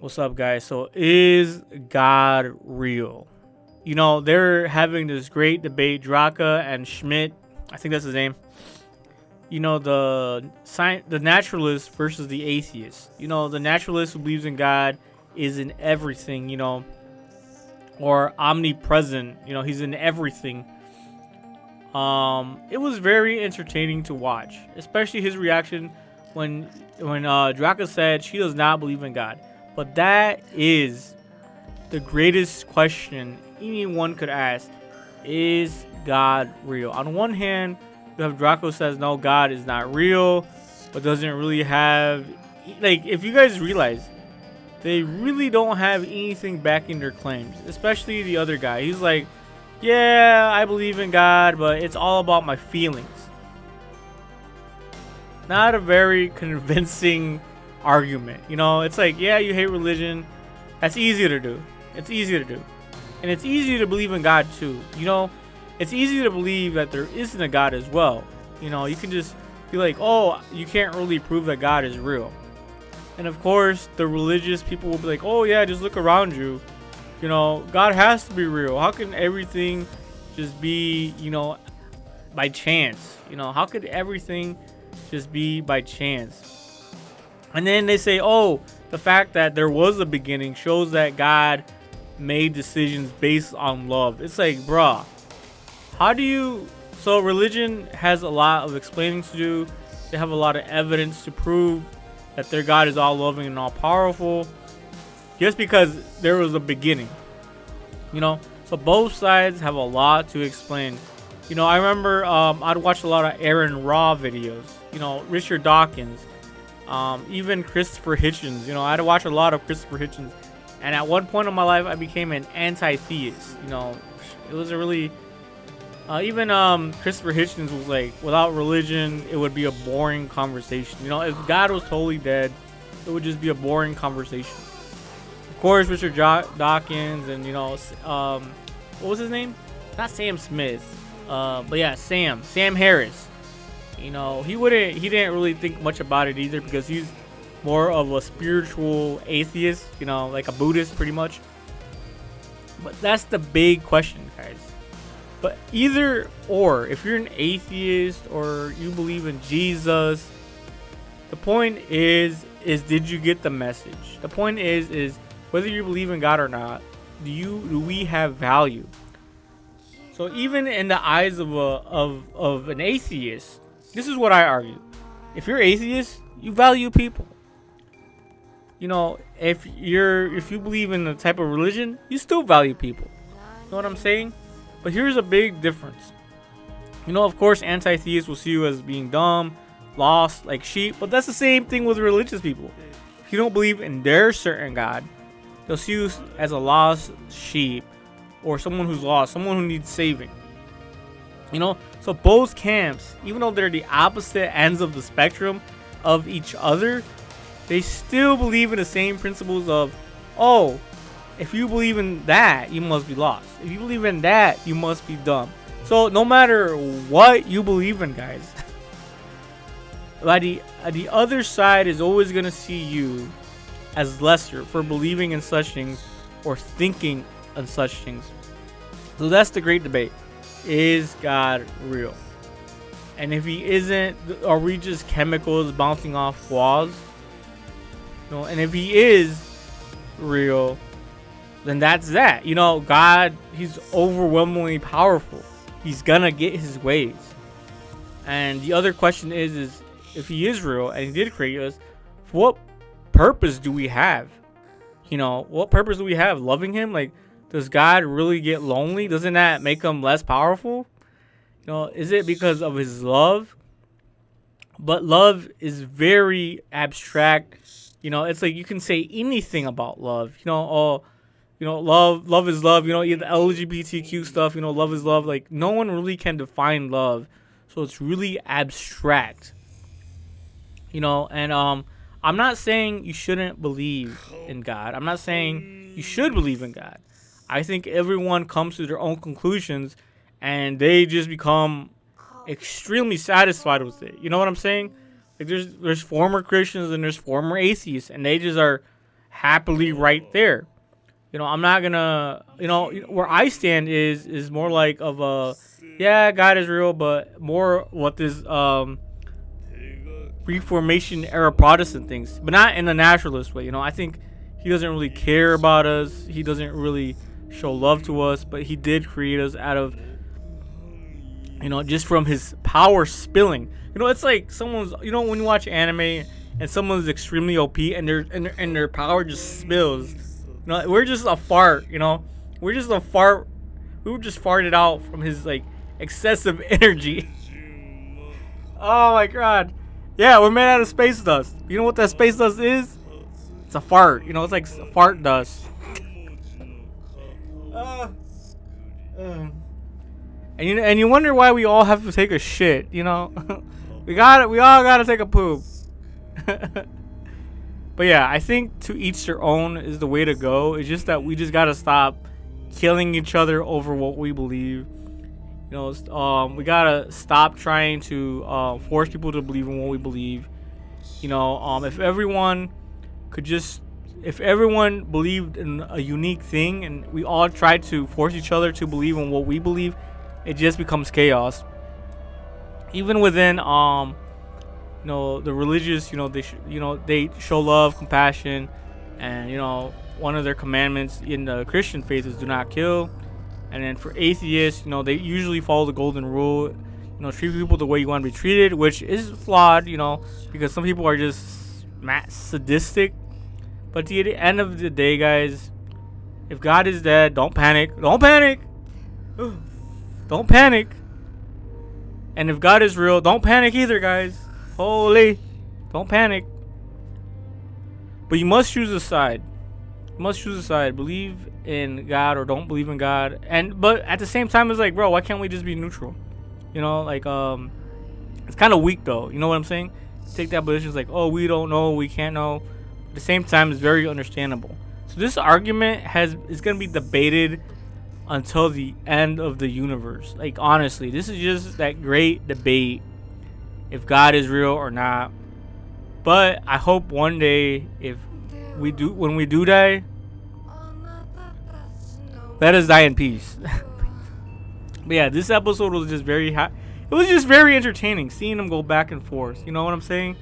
What's up, guys? So, is God real? They're having this great debate, Draka and Schmidt. I think that's his name. The naturalist versus the atheist. The naturalist who believes in God is in everything, or omnipresent. He's in everything. It was very entertaining to watch, especially his reaction when Draka said she does not believe in God. But that is the greatest question anyone could ask. Is God real? On one hand, you have Draco says, no, God is not real, but doesn't really have... if you guys realize, they really don't have anything backing their claims. Especially the other guy. He's like, yeah, I believe in God, but it's all about my feelings. Not a very convincing argument. It's like, yeah, you hate religion. That's easy to do. It's easy to do. And it's easy to believe in God too. It's easy to believe that there isn't a God as well. You can just be like, oh, you can't really prove that God is real. And of course, the religious people will be like, oh yeah, just look around you. God has to be real. How can everything just be, by chance? How could everything just be by chance? And then they say, oh, the fact that there was a beginning shows that God made decisions based on love. It's like, bruh, so religion has a lot of explaining to do. They have a lot of evidence to prove that their God is all loving and all powerful, just because there was a beginning. So both sides have a lot to explain. I remember I'd watch a lot of Aaron Raw videos, Richard Dawkins, even Christopher Hitchens. I'd watch a lot of Christopher Hitchens, and at one point in my life I became an anti-theist. It was a really even Christopher Hitchens was like, without religion it would be a boring conversation. If God was totally dead, it would just be a boring conversation. Of course, Richard Dawkins and what was his name? Not Sam Smith, but yeah, Sam Harris. He didn't really think much about it either, because he's more of a spiritual atheist, like a Buddhist pretty much. But that's the big question, guys. But either or, if you're an atheist or you believe in Jesus, the point is did you get the message? The point is whether you believe in God or not, do we have value? So even in the eyes of an atheist, this is what I argue. If you're atheist, you value people. If you believe in a type of religion, you still value people. You know what I'm saying? But here's a big difference. Of course, anti-theists will see you as being dumb, lost, like sheep. But that's the same thing with religious people. If you don't believe in their certain God, they'll see you as a lost sheep, or someone who's lost, someone who needs saving. So both camps, even though they're the opposite ends of the spectrum of each other, they still believe in the same principles of, oh, if you believe in that, you must be lost. If you believe in that, you must be dumb. So no matter what you believe in, guys, the other side is always going to see you as lesser for believing in such things or thinking on such things. So that's the great debate. Is God real? And if he isn't, are we just chemicals bouncing off walls? And if he is real, then that's that. God, he's overwhelmingly powerful. He's gonna get his ways. And the other question is if he is real and he did create us, what purpose do we have? What purpose do we have? Loving him? Like, does God really get lonely? Doesn't that make him less powerful? Is it because of his love? But love is very abstract. It's like you can say anything about love. Love is love. The LGBTQ stuff. Love is love. Like, no one really can define love, so it's really abstract. And I'm not saying you shouldn't believe in God. I'm not saying you should believe in God. I think everyone comes to their own conclusions, and they just become extremely satisfied with it. You know what I'm saying? Like, there's former Christians and there's former atheists, and they just are happily right there. I'm not gonna, where I stand is more like of a, yeah, God is real, but more what this Reformation era Protestant things, but not in a naturalist way. I think he doesn't really care about us. He doesn't really show love to us, but he did create us out of, just from his power spilling. It's like someone's, when you watch anime and someone's extremely OP and their power just spills. We're just a fart. We're just a fart. We were just farted out from his like excessive energy. Oh my god. Yeah, we're made out of space dust. You know what that space dust is? It's a fart. It's like fart dust. And you wonder why we all have to take a shit. We all gotta take a poop. But yeah, I think to each their own is the way to go. It's just that we just gotta stop killing each other over what we believe. We gotta stop trying to force people to believe in what we believe. If everyone believed in a unique thing and we all try to force each other to believe in what we believe, it just becomes chaos. Even within the religious, they show love, compassion, and one of their commandments in the Christian faith is do not kill. And then for atheists, they usually follow the golden rule. Treat people the way you want to be treated, which is flawed, because some people are just sadistic. But at the end of the day, guys, if God is dead, don't panic. Don't panic. Don't panic. And if God is real, don't panic either, guys. Holy. Don't panic. But you must choose a side. Believe in God or don't believe in God. But at the same time, it's like, bro, why can't we just be neutral? It's kind of weak though. You know what I'm saying? Take that position. It's like, oh, we don't know, we can't know. At the same time, it's very understandable. So this argument is gonna be debated until the end of the universe. Like, honestly, this is just that great debate if God is real or not. But I hope one day, when we do die, let us die in peace. But yeah, this episode was just it was just very entertaining seeing them go back and forth. You know what I'm saying?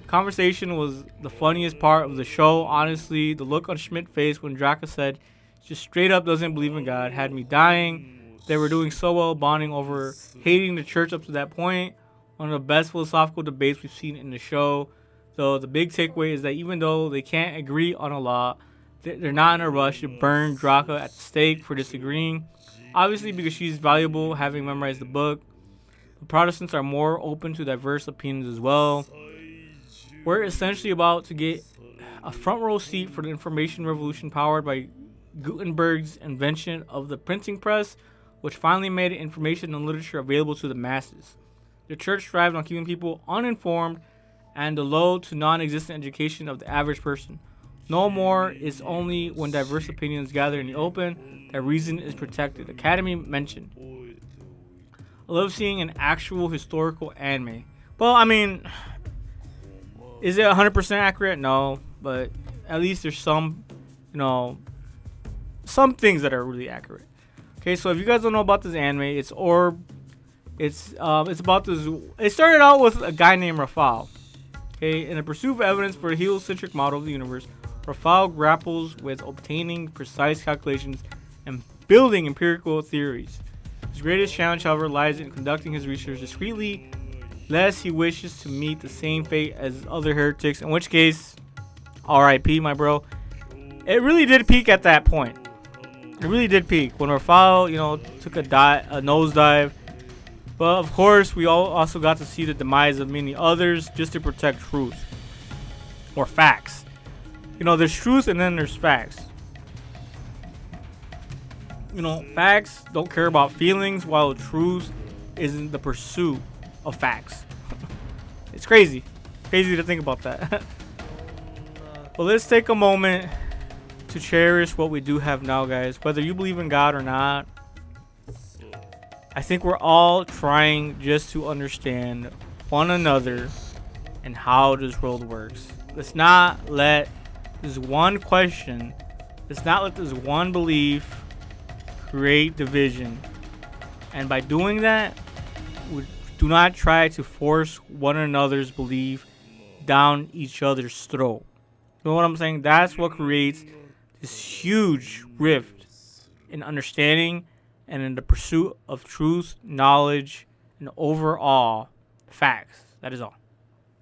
Conversation was the funniest part of the show. Honestly, the look on Schmidt's face when Draka said just straight up doesn't believe in God had me dying. They were doing so well bonding over hating the church up to that point. One of the best philosophical debates we've seen in the show. So the big takeaway is that even though they can't agree on a law, they're not in a rush to burn Draka at the stake for disagreeing. Obviously, because she's valuable, having memorized the book. The Protestants are more open to diverse opinions as well. We're essentially about to get a front row seat for the information revolution powered by Gutenberg's invention of the printing press, which finally made information and literature available to the masses. The church thrived on keeping people uninformed and the low to non-existent education of the average person. No more, it's only when diverse opinions gather in the open that reason is protected. Academy mentioned. I love seeing an actual historical anime. Well, I mean, is it 100% accurate? No, but at least there's some, some things that are really accurate. Okay, so if you guys don't know about this anime, it's Orb. It's about this. It started out with a guy named Rafal. Okay, in the pursuit of evidence for a heliocentric model of the universe, Rafal grapples with obtaining precise calculations and building empirical theories. His greatest challenge, however, lies in conducting his research discreetly, lest he wishes to meet the same fate as other heretics, in which case, R.I.P. my bro. It really did peak at that point. It really did peak when Rafal, took a nosedive. But of course, we all also got to see the demise of many others just to protect truth or facts. There's truth and then there's facts. Facts don't care about feelings, while truth is in the pursuit of facts. It's crazy to think about that. But let's take a moment to cherish what we do have now, guys. Whether you believe in God or not, I think we're all trying just to understand one another and how this world works. Let's not let this one question. Let's not let this one belief create division. And by doing that, we do not try to force one another's belief down each other's throat. You know what I'm saying? That's what creates this huge rift in understanding and in the pursuit of truth, knowledge, and overall facts. That is all.